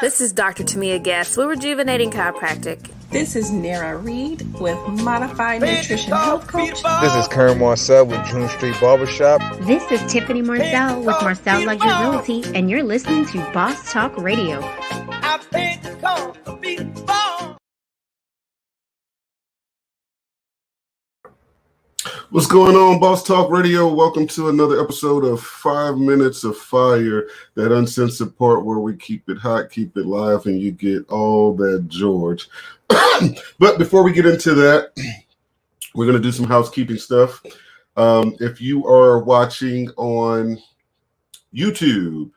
This is Dr. Tamia Guest with Rejuvenating Chiropractic. This is Nara Reed with Modified Nutrition Health Coach. This is Karen Marcel with June Street Barbershop. This is Tiffany Marcel with Marcel Luxury Realty, and you're listening to Boss Talk Radio. I paid the cost to be born. What's going on, Boss Talk Radio? Welcome to another episode of 5 Minutes of Fire, that uncensored part where we keep it hot, keep it live, and you get all that George. But before we get into that, we're going to do some housekeeping stuff. If you are watching on YouTube,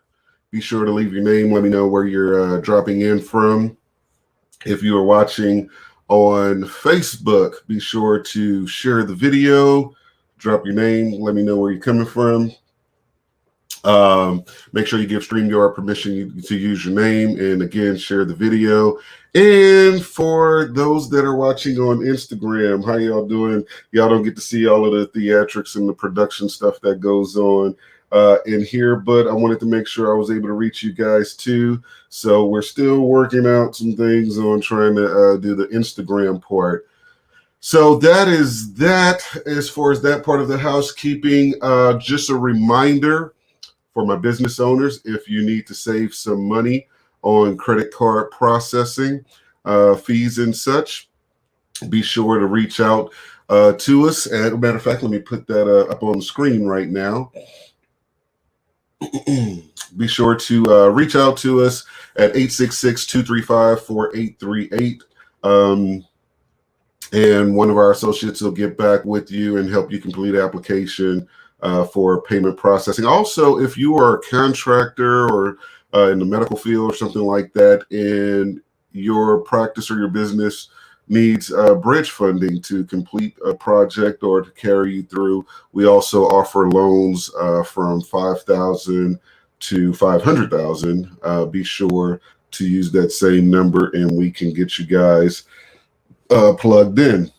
be sure to leave your name. Let me know where you're dropping in from. If you are watching on Facebook, be sure to share the video, drop your name, let me know where you're coming from. Make sure you give StreamYard permission to use your name, and again, share the video. And for those that are watching on Instagram, how y'all doing? Y'all don't get to see all of the theatrics and the production stuff that goes on in here, but I wanted to make sure I was able to reach you guys too. So we're still working out some things on trying to do the Instagram part. So that is that as far as that part of the housekeeping. Just a reminder for my business owners, if you need to save some money on credit card processing fees and such, be sure to reach out to us. As a matter of fact, let me put that up on the screen right now. Be sure to reach out to us at 866-235-4838. And one of our associates will get back with you and help you complete the application for payment processing. Also, if you are a contractor or in the medical field or something like that, and your practice or your business needs bridge funding to complete a project or to carry you through, we also offer loans from $5,000 to $500,000. Be sure to use that same number and we can get you guys plugged in.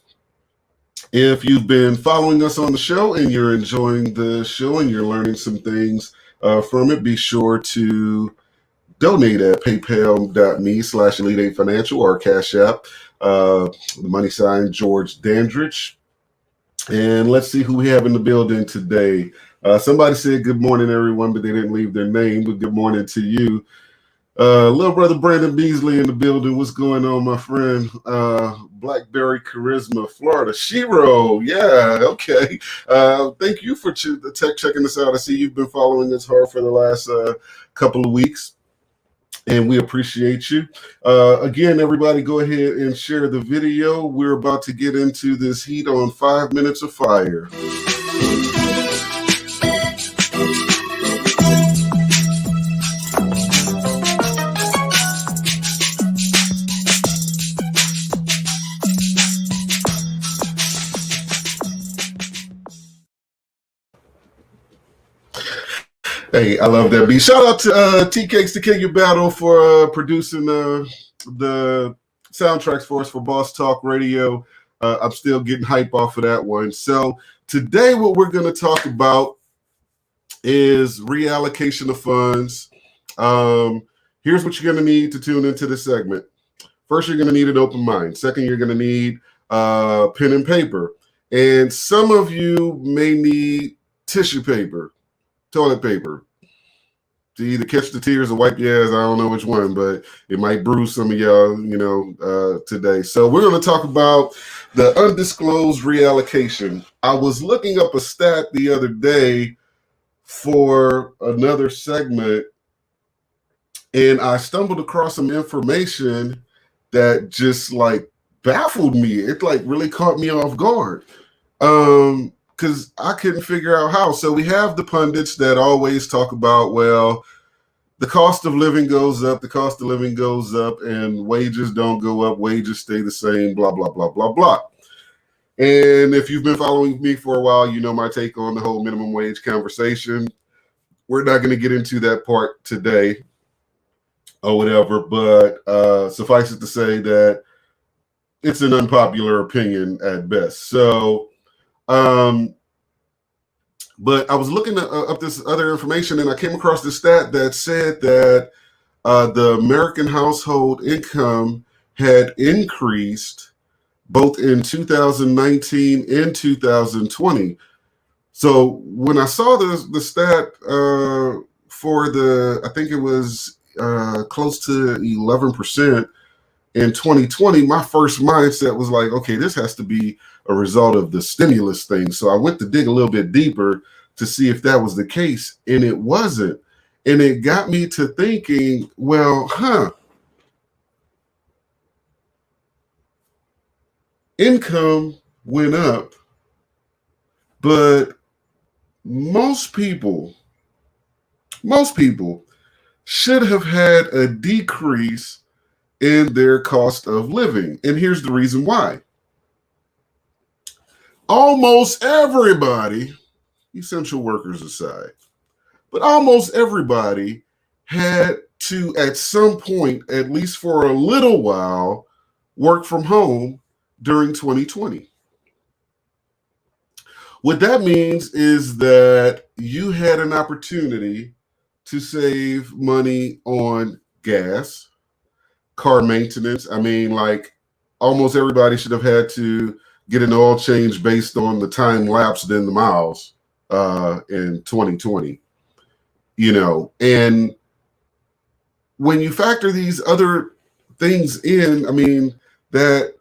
If you've been following us on the show and you're enjoying the show and you're learning some things from it, be sure to donate at paypal.me/Elite8 Financial or Cash App, the money sign George Dandridge. And let's see who we have in the building today. Somebody said good morning, everyone, but they didn't leave their name. But good morning to you. Little brother Brandon Beasley in the building. What's going on, my friend? Blackberry Charisma, Florida. Shiro, yeah, okay. Thank you for checking us out. I see you've been following us hard for the last couple of weeks, and we appreciate you. Again, everybody, go ahead and share the video. We're about to get into this heat on 5 Minutes of Fire. Hey, I love that beat. Shout out to T-Cakes to Kill Your Battle for producing the soundtracks for us for Boss Talk Radio. I'm still getting hype off of that one. So today what we're going to talk about is reallocation of funds. Here's what you're going to need to tune into this segment. First, you're going to need an open mind. Second, you're going to need pen and paper. And some of you may need tissue paper, toilet paper, to either catch the tears or wipe your ass. I don't know which one, but it might bruise some of y'all, today. So we're going to talk about the undisclosed reallocation. I was looking up a stat the other day for another segment, and I stumbled across some information that just baffled me. It really caught me off guard. Because I couldn't figure out how. So we have the pundits that always talk about, well, the cost of living goes up, and wages don't go up, wages stay the same, blah, blah, blah, blah, blah. And if you've been following me for a while, you know my take on the whole minimum wage conversation. We're not going to get into that part today or whatever, but suffice it to say that it's an unpopular opinion at best. So, but I was looking up this other information, and I came across this stat that said that the American household income had increased both in 2019 and 2020. So when I saw the stat for I think it was close to 11% in 2020, my first mindset was like, okay, this has to be a result of the stimulus thing. So I went to dig a little bit deeper to see if that was the case, and it wasn't. And it got me to thinking, well, income went up, but most people should have had a decrease in their cost of living. And here's the reason why. Almost everybody, essential workers aside, but almost everybody had to, at some point, at least for a little while, work from home during 2020. What that means is that you had an opportunity to save money on gas, car maintenance. I mean, like, almost everybody should have had to get an oil change based on the time lapsed in the miles in 2020. And when you factor these other things in, I mean, that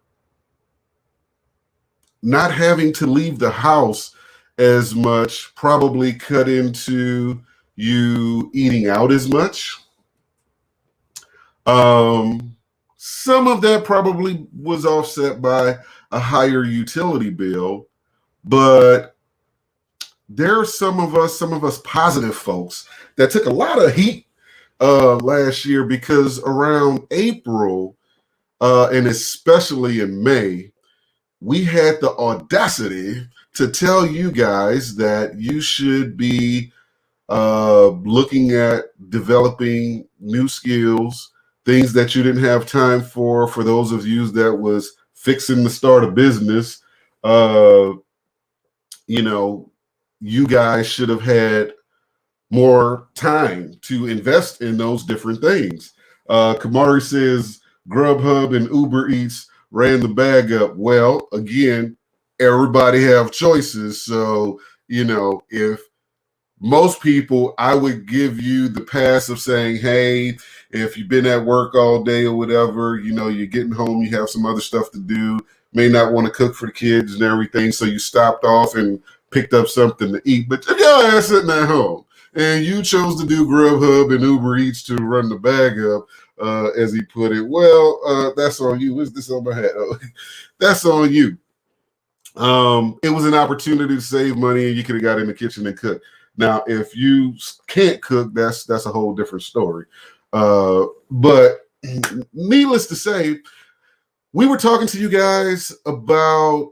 not having to leave the house as much probably cut into you eating out as much. Some of that probably was offset by a higher utility bill, but there are some of us positive folks that took a lot of heat last year, because around April and especially in May, we had the audacity to tell you guys that you should be looking at developing new skills, things that you didn't have time for those of you that was fixing to start a business. You guys should have had more time to invest in those different things. Kamari says Grubhub and Uber Eats ran the bag up. Well, again, everybody have choices. So, if most people, I would give you the pass of saying, hey, if you've been at work all day or whatever, you're getting home, you have some other stuff to do, may not want to cook for the kids and everything. So you stopped off and picked up something to eat. But if your ass sitting at home and you chose to do Grubhub and Uber Eats to run the bag up, as he put it, well, that's on you. What's this on my hat? Oh, that's on you. It was an opportunity to save money, and you could have got in the kitchen and cooked. Now, if you can't cook, that's a whole different story. But needless to say, we were talking to you guys about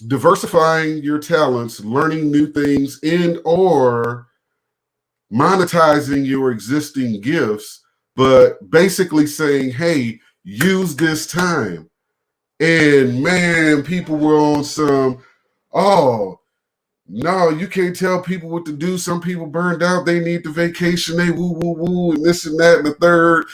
diversifying your talents, learning new things, and or monetizing your existing gifts, but basically saying, hey, use this time. And man, people were on some, oh, no, you can't tell people what to do. Some people burned out. They need the vacation. They woo, woo, woo, and this and that and the third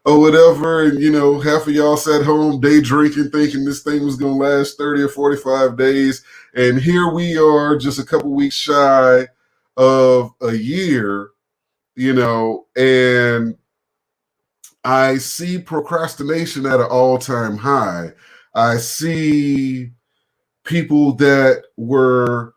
or whatever. And, half of y'all sat home day drinking, thinking this thing was going to last 30 or 45 days. And here we are just a couple weeks shy of a year, and I see procrastination at an all-time high. I see people that were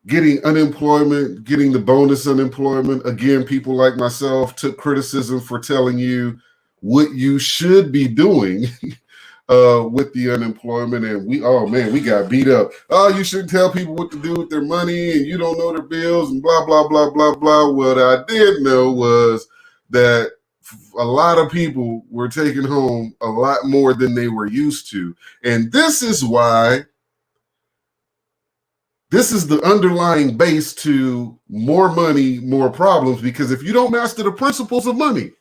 getting unemployment, getting the bonus unemployment. Again, people like myself took criticism for telling you what you should be doing with the unemployment. And we got beat up. Oh, you shouldn't tell people what to do with their money and you don't know their bills and blah, blah, blah, blah, blah. What I did know was that a lot of people were taking home a lot more than they were used to. And this is why this is the underlying base to more money, more problems, because if you don't master the principles of money,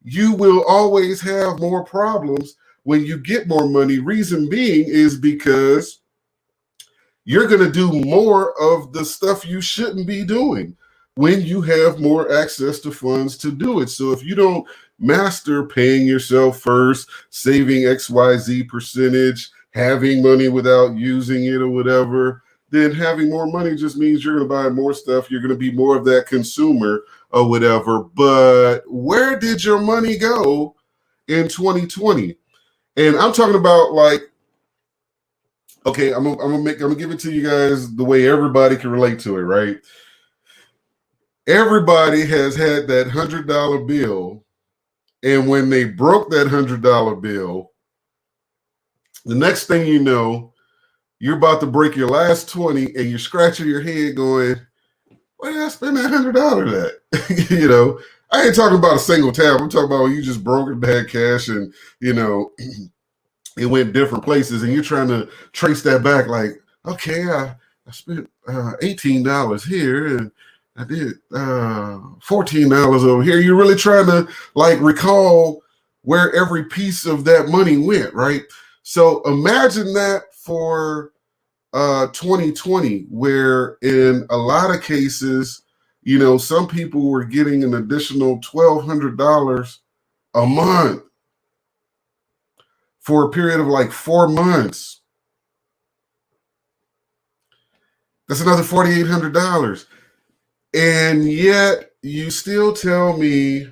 you will always have more problems when you get more money. Reason being is because you're going to do more of the stuff you shouldn't be doing. when you have more access to funds to do it. So if you don't master paying yourself first, saving XYZ percentage, having money without using it or whatever, then having more money just means you're going to buy more stuff. You're going to be more of that consumer or whatever. But where did your money go in 2020? And I'm talking about like, okay, I'm gonna give it to you guys the way everybody can relate to it, right? Everybody has had that $100 bill, and when they broke that $100 bill, the next thing you know, you're about to break your last 20, and you're scratching your head going, where did I spend that $100 at? You know, I ain't talking about a single tab. I'm talking about when you just broke and had cash and, you know, it went different places, and you're trying to trace that back like, okay, I spent $18 here, and I did $14 over here. You're really trying to like recall where every piece of that money went, right? So imagine that for 2020, where in a lot of cases, you know, some people were getting an additional $1,200 a month for a period of like 4 months. That's another $4,800. And yet you still tell me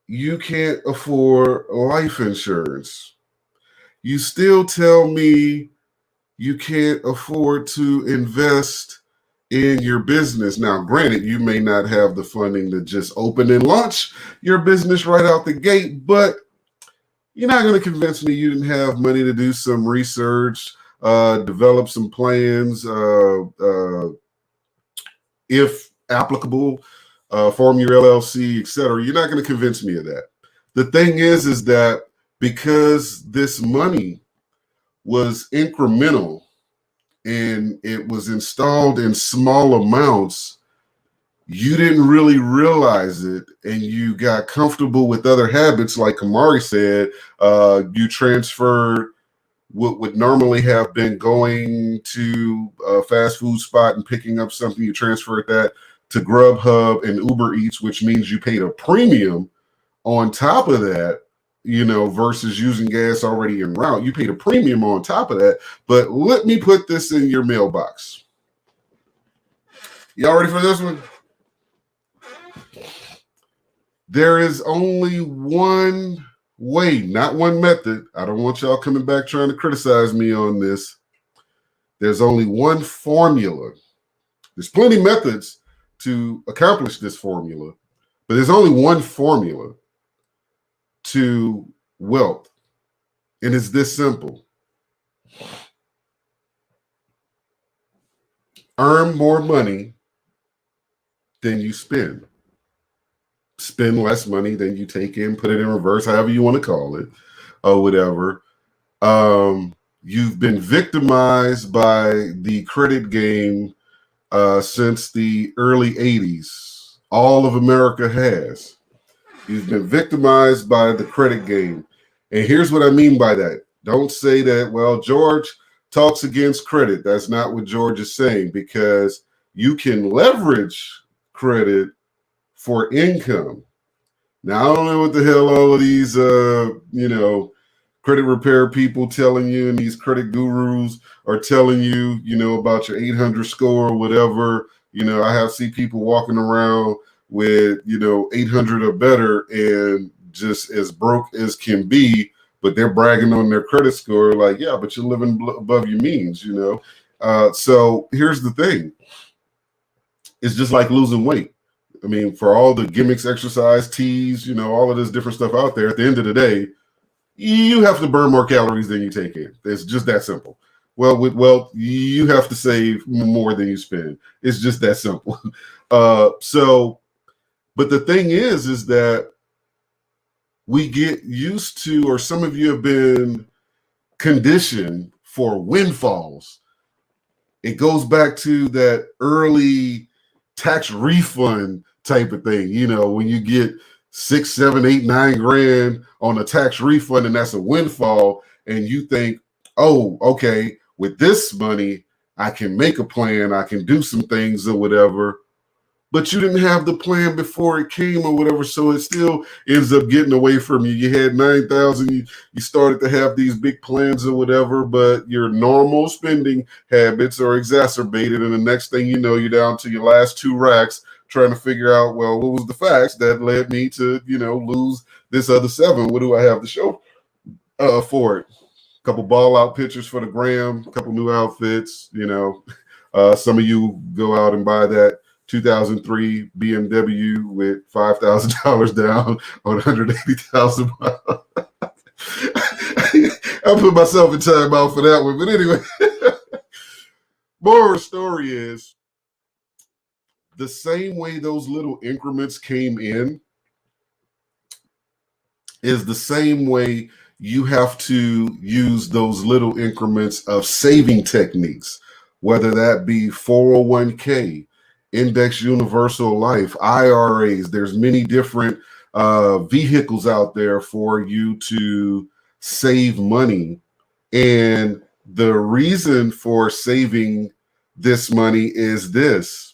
you can't afford life insurance. You still tell me you can't afford to invest in your business. Now, granted, you may not have the funding to just open and launch your business right out the gate, but you're not going to convince me you didn't have money to do some research, develop some plans, if applicable, form your LLC, etc. You're not going to convince me of that. The thing is that because this money was incremental and it was installed in small amounts, you didn't really realize it, and you got comfortable with other habits. Like Kamari said, you transferred what would normally have been going to a fast food spot and picking up something, you transferred that to Grubhub and Uber Eats, which means you paid a premium on top of that, you know, versus using gas already en route. You paid a premium on top of that. But let me put this in your mailbox. Y'all ready for this one? There is only one way, not one method. I don't want y'all coming back trying to criticize me on this. There's only one formula. There's plenty of methods to accomplish this formula, but there's only one formula to wealth, and it's this simple. Earn more money than you spend. Spend less money than you take in, put it in reverse, however you want to call it, or whatever. You've been victimized by the credit game since the early 80s. All of America has. You've been victimized by the credit game. And here's what I mean by that. Don't say that, well, George talks against credit. That's not what George is saying, because you can leverage credit for income. Now, I don't know what the hell all of these, credit repair people telling you, and these credit gurus are telling you, you know, about your 800 score or whatever. You know, I see people walking around with, 800 or better and just as broke as can be, but they're bragging on their credit score. Like, yeah, but you're living above your means, So here's the thing. It's just like losing weight. I mean, for all the gimmicks, exercise, teas, all of this different stuff out there, at the end of the day, you have to burn more calories than you take in. It's just that simple. Well, with wealth, you have to save more than you spend. It's just that simple. But the thing is that we get used to, or some of you have been conditioned for windfalls. It goes back to that early tax refund type of thing. When you get 6, 7, 8, 9 grand on a tax refund, and that's a windfall, and you think, oh, okay, with this money, I can make a plan, I can do some things or whatever. but you didn't have the plan before it came or whatever, so it still ends up getting away from you. You had 9,000, you started to have these big plans or whatever, but your normal spending habits are exacerbated, and the next thing you know, you're down to your last 2 racks trying to figure out, well, what was the facts that led me to, lose this other 7? What do I have to show for it? A couple ball out pictures for the gram, a couple new outfits, some of you go out and buy that 2003 BMW with $5,000 down on 180,000 miles. I put myself in time out for that one. But anyway, moral of the story is the same way those little increments came in is the same way you have to use those little increments of saving techniques, whether that be 401k, index universal life, IRAs. There's many different vehicles out there for you to save money. And the reason for saving this money is this.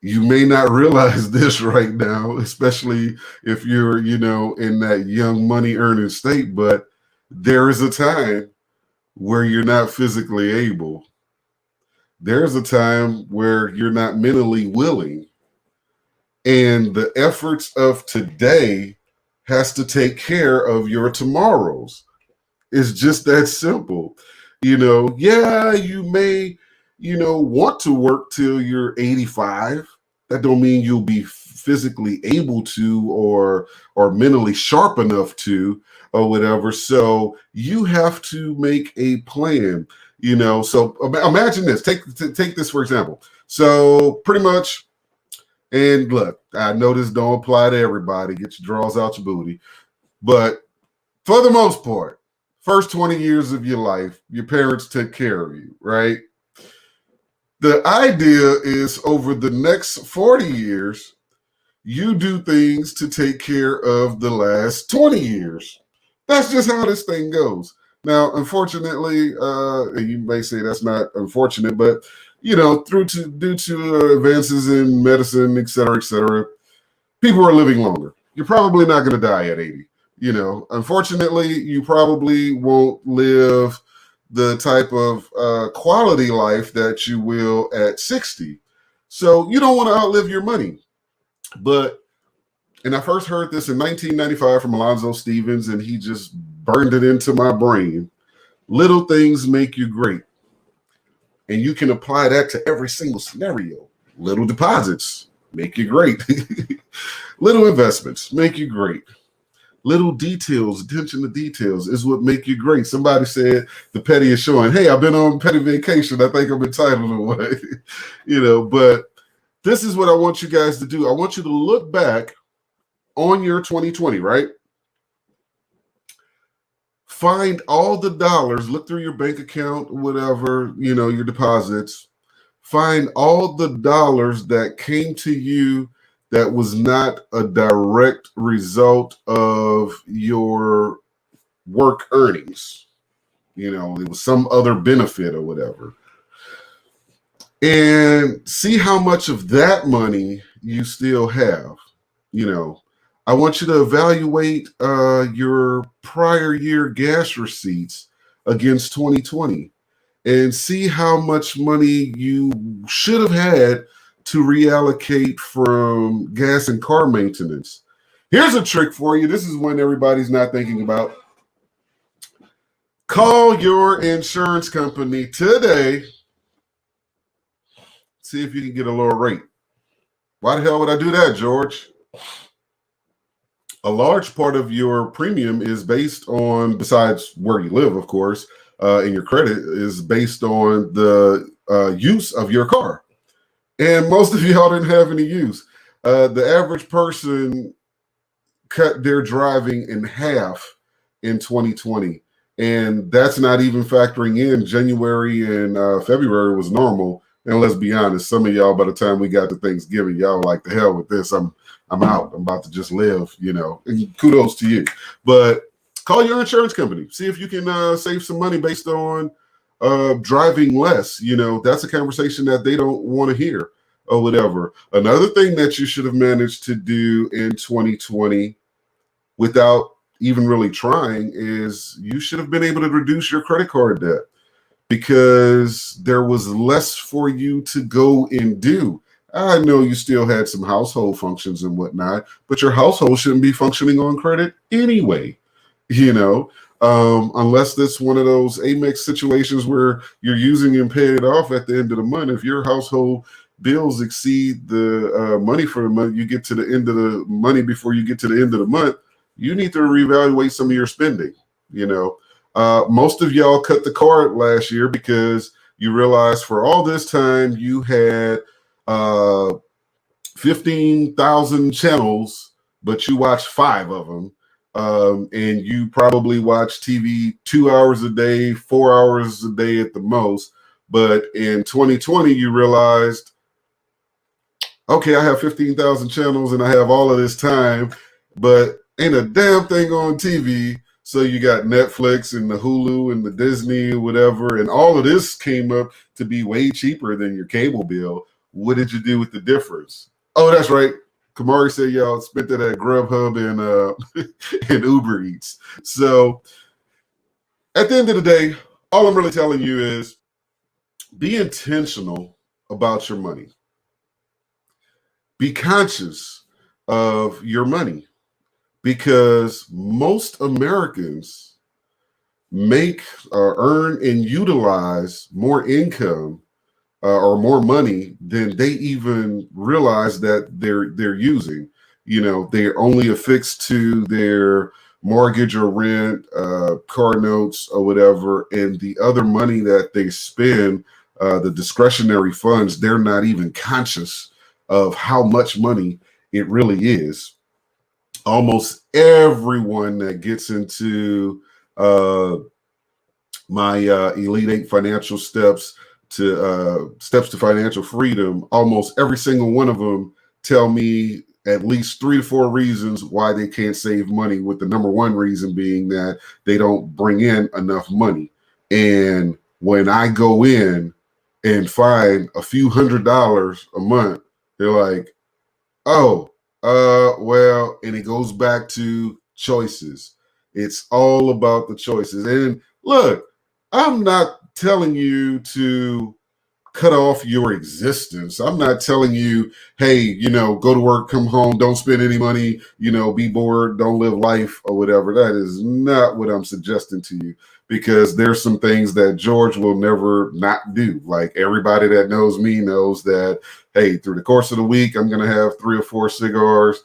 You may not realize this right now, especially if you're, in that young money earning state, but there is a time where you're not physically able. There's a time where you're not mentally willing. And the efforts of today has to take care of your tomorrows. It's just that simple. You may, want to work till you're 85. That don't mean you'll be physically able to or mentally sharp enough to or whatever. So you have to make a plan. So imagine this. Take this for example. So pretty much, and look, I know this don't apply to everybody. Get your drawers out your booty, but for the most part, first 20 years of your life, your parents took care of you, right? The idea is over the next 40 years, you do things to take care of the last 20 years. That's just how this thing goes. Now, unfortunately, you may say that's not unfortunate, but due to advances in medicine, et cetera, people are living longer. You're probably not going to die at 80. Unfortunately, you probably won't live the type of quality life that you will at 60. So you don't want to outlive your money. And I first heard this in 1995 from Alonzo Stevens, and he just burned it into my brain. Little things make you great. And you can apply that to every single scenario. Little deposits make you great. Little investments make you great. Little details, attention to details is what make you great. Somebody said the petty is showing. Hey, I've been on petty vacation. I think I'm entitled away. But this is what I want you guys to do. I want you to look back on your 2020, right? Find all the dollars, look through your bank account, whatever, your deposits. Find all the dollars that came to you that was not a direct result of your work earnings. It was some other benefit or whatever. And see how much of that money you still have. I want you to evaluate your prior year gas receipts against 2020 and see how much money you should have had to reallocate from gas and car maintenance. Here's a trick for you. This is one everybody's not thinking about. Call your insurance company today. See if you can get a lower rate. Why the hell would I do that, George? A large part of your premium is based on, besides where you live, of course, and your credit is based on the use of your car. And most of y'all didn't have any use. The average person cut their driving in half in 2020. And that's not even factoring in January and February was normal. And let's be honest, some of y'all, by the time we got to Thanksgiving, y'all like, the hell with this. I'm out. I'm about to just live, and kudos to you. But call your insurance company. See if you can save some money based on driving less. That's a conversation that they don't want to hear. or whatever. Another thing that you should have managed to do in 2020 without even really trying is you should have been able to reduce your credit card debt, because there was less for you to go and do. I know you still had some household functions and whatnot, but your household shouldn't be functioning on credit anyway, unless that's one of those Amex situations where you're using and paying it off at the end of the month. If your household bills exceed the money for the month, you get to the end of the money before you get to the end of the month, you need to reevaluate some of your spending. Most of y'all cut the card last year because you realized for all this time you had 15,000 channels, but you watched 5 of them. And you probably watch TV 2 hours a day, 4 hours a day at the most. But in 2020, you realized, okay, I have 15,000 channels and I have all of this time, but ain't a damn thing on TV. So you got Netflix and the Hulu and the Disney or whatever, and all of this came up to be way cheaper than your cable bill. What did you do with the difference? Oh, that's right. Kamari said y'all spent it at Grubhub and and Uber Eats. So at the end of the day, all I'm really telling you is be intentional about your money. Be conscious of your money, because most Americans make or earn and utilize more income or more money than they even realize that they're using. They're only affixed to their mortgage or rent, car notes or whatever, and the other money that they spend, the discretionary funds, they're not even conscious of how much money it really is. Almost everyone that gets into my Elite 8 financial steps to financial freedom, almost every single one of them tell me at least 3 to 4 reasons why they can't save money, with the number one reason being that they don't bring in enough money. And when I go in and find a few $100s a month, they're like, oh, well, and it goes back to choices. It's all about the choices. And look, I'm not telling you to cut off your existence. I'm not telling you, hey, go to work, come home, don't spend any money, be bored, don't live life or whatever. That is not what I'm suggesting to you, because there's some things that George will never not do. Like, everybody that knows me knows that, hey, through the course of the week, I'm going to have 3 or 4 cigars,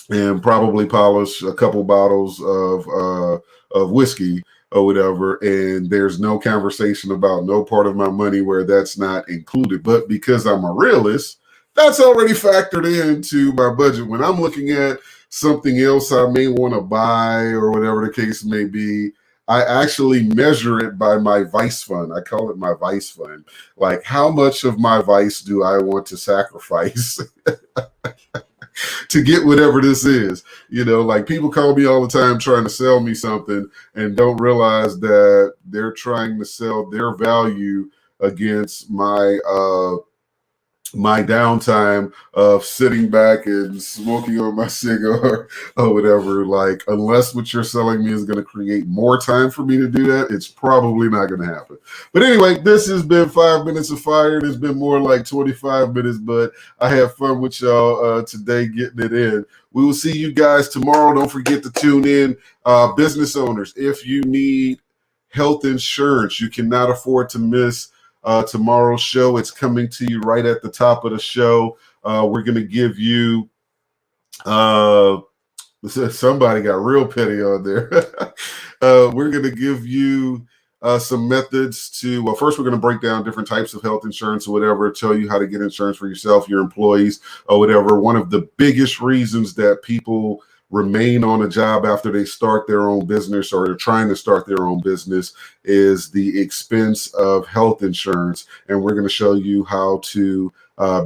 and probably polish a couple bottles of whiskey or whatever. And there's no conversation about no part of my money where that's not included. But because I'm a realist, that's already factored into my budget. When I'm looking at something else I may want to buy or whatever the case may be, I actually measure it by my vice fund. I call it my vice fund. Like, how much of my vice do I want to sacrifice to get whatever this is? Like, people call me all the time trying to sell me something and don't realize that they're trying to sell their value against my downtime of sitting back and smoking on my cigar or whatever. Like, unless what you're selling me is going to create more time for me to do that, it's probably not going to happen. But anyway, this has been 5 Minutes of Fire. It's been more like 25 minutes, but I had fun with y'all today getting it in. We will see you guys tomorrow. Don't forget to tune in. Business owners, if you need health insurance, you cannot afford to miss tomorrow's show. It's coming to you right at the top of the show. We're going to give you, somebody got real petty on there. We're going to give you some methods to, first we're going to break down different types of health insurance or whatever, tell you how to get insurance for yourself, your employees or whatever. One of the biggest reasons that people remain on a job after they start their own business or they're trying to start their own business is the expense of health insurance. And we're going to show you how to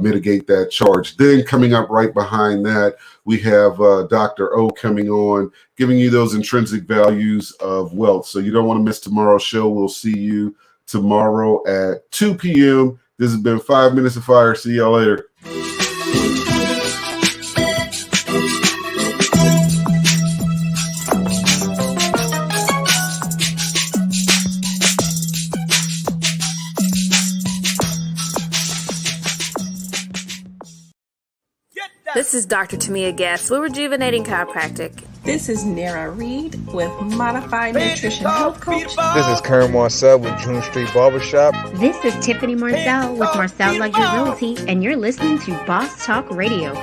mitigate that charge. Then coming up right behind that, we have Dr. O coming on, giving you those intrinsic values of wealth. So you don't want to miss tomorrow's show. We'll see you tomorrow at 2 p.m. This has been 5 Minutes of Fire. See y'all later. This is Dr. Tamia Guest with Rejuvenating Chiropractic. This is Nara Reed with Modified Nutrition Health Coach. This is Karen Marcel with June Street Barbershop. This is Tiffany Marcel with Marcel Luxury Realty, and you're listening to Boss Talk Radio.